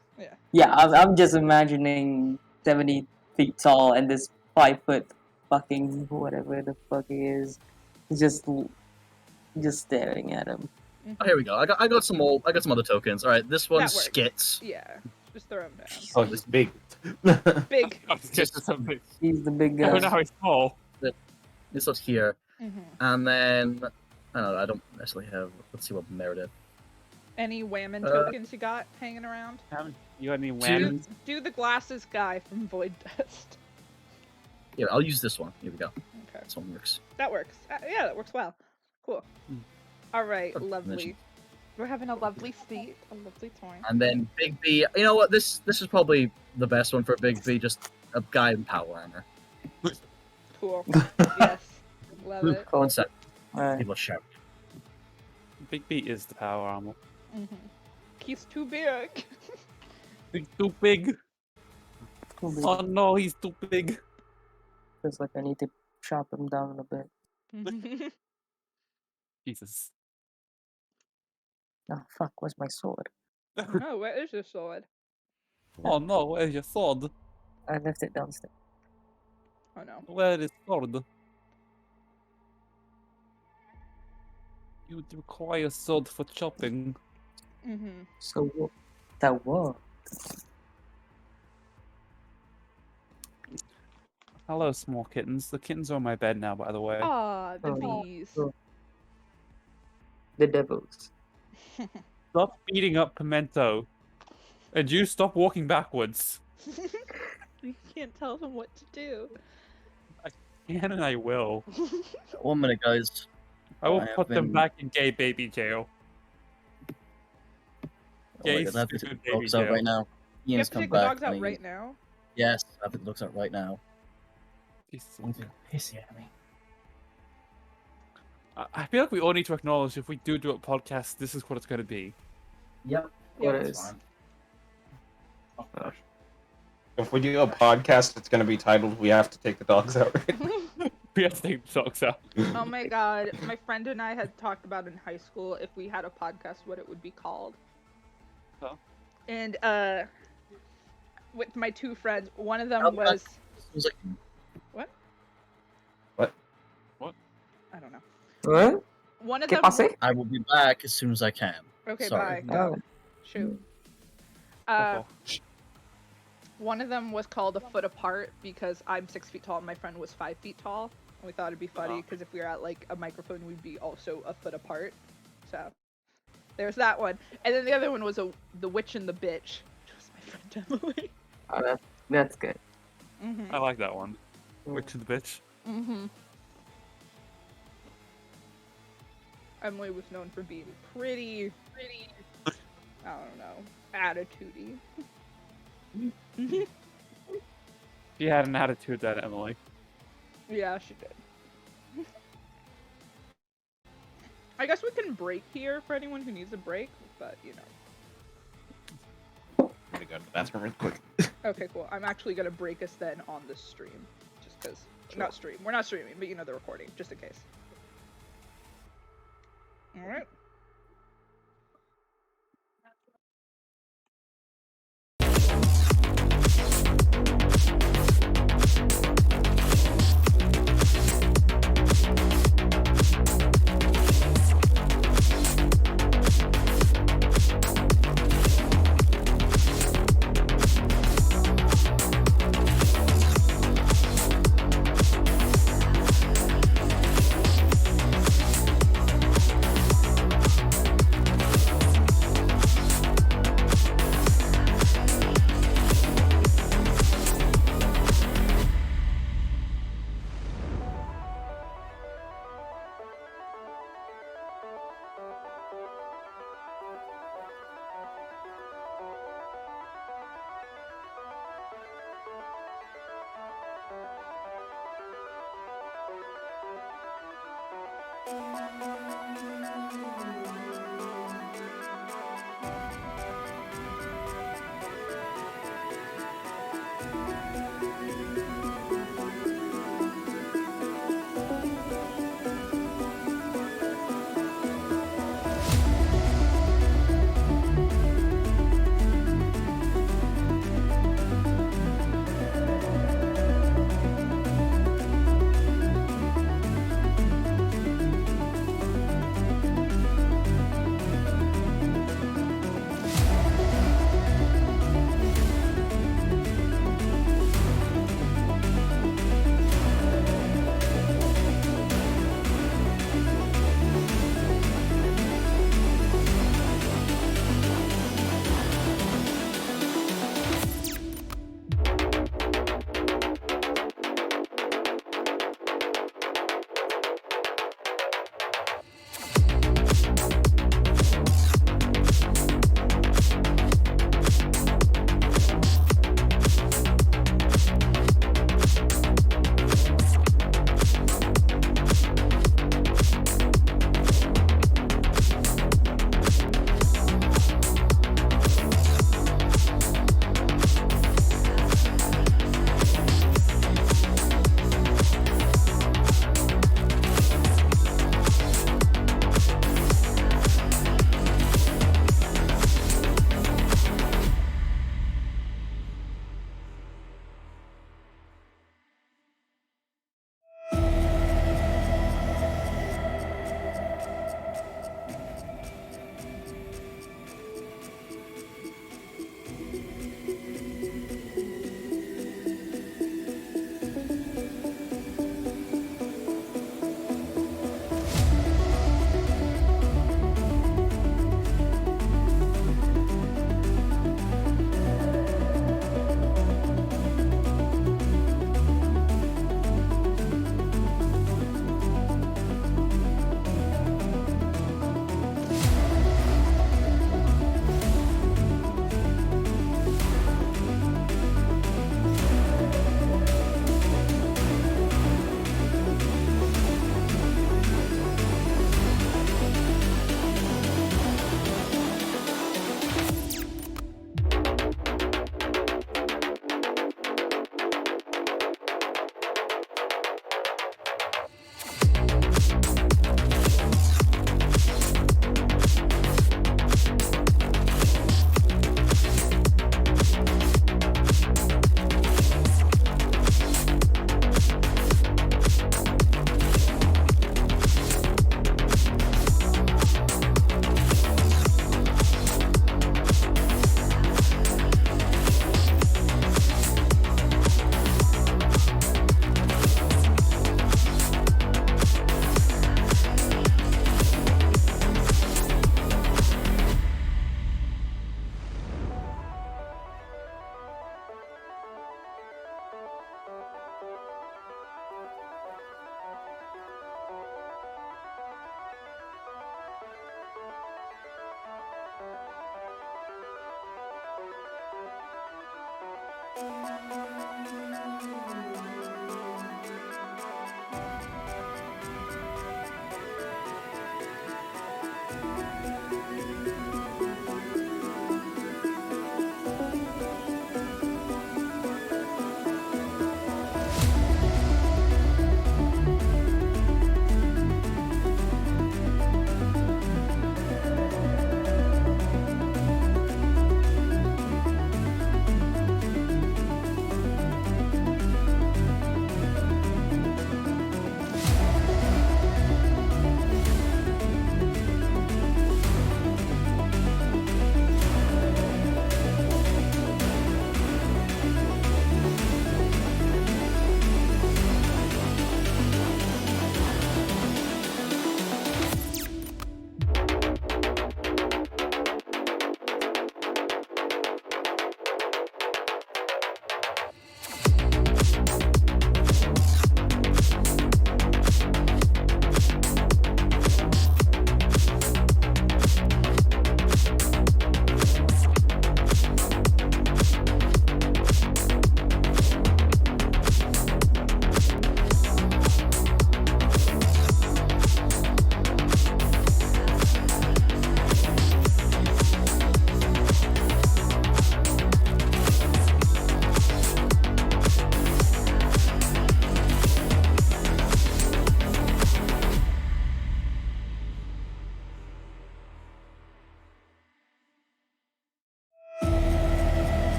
Yeah, I'm just imagining 70 feet tall and this 5 foot fucking whatever the fuck he is, just staring at him. Oh, here we go. I got some other tokens. All right, this one's That works. Skits. Yeah. Just throw him down. Oh, this big. Big. He's the big Oh, guy. now he's small. This one's here, Mm-hmm. and then I don't necessarily have. Let's see what Meredith. Any whammon tokens you got hanging around? You got any whammons? Do the glasses guy from Void Dust. Here, I'll use this one. Here we go. Okay. This one works. That works. Yeah, that works well. Cool. All right, Good lovely. mention. We're having a lovely seat, a lovely toy. And then Big B. You know what? This is probably the best one for Big B. Just a guy in power armor. Cool. Yes. Love it. One sec. Alright. People shout. Big B is the power armor. Mm-hmm. He's too big. He's too big. Oh no, he's too big. Feels like I need to chop him down a bit. Jesus. Oh fuck, where's my sword? Oh, where is your sword? Oh no, where's your sword? I left it downstairs. Oh no. Where is sword? You require sword for chopping. Mm-hmm. So what? That what? Hello, small kittens. The kittens are on my bed now, by the way. Ah, the Oh. bees. Oh. The devils. Stop beating up Pimento. And you stop walking backwards. You can't tell them what to do. Can and I will. 1 minute, guys. I will I have put them been- back in gay baby jail. Oh my Gay God, I have to stupid take the baby dogs out jail. right now. You Ian's have to come take the back. dogs out and right now? Yes, I have to take the dogs out right now. Jesus. Don't feel pissy at me. I feel like we all need to acknowledge if we do a podcast, this is what it's going to be. Yep. What Yeah. is? Fine. Oh, gosh. If we do a podcast, it's going to be titled "We Have to Take the Dogs Out." Right? We have to take the dogs out. Oh my god, my friend and I had talked about in high school if we had a podcast what it would be called. Huh? And with my two friends, one of them Oh, was It was like, I don't know. What? One of ¿Qué them pase? I will be back as soon as I can. Okay, Sorry. bye. Go. Oh. Shoot. Okay. One of them was called A Foot Apart because I'm 6 feet tall and my friend was 5 feet tall. And we thought it'd be funny because if we were at like a microphone, we'd be also a foot apart. So there's that one. And then the other one was The Witch and the Bitch, which was my friend Emily. Oh, that's good. Mm-hmm. I like that one. Witch of the bitch. Mm-hmm. Emily was known for being pretty, I don't know, attitude-y. She had an attitude, that Emily. Yeah, she did. I guess we can break here for anyone who needs a break, but you know. I'm gonna go to the bathroom real quick. Okay, cool. I'm actually gonna break us then on the stream, just because. Not stream. We're not streaming, but you know the recording, just in case. All right.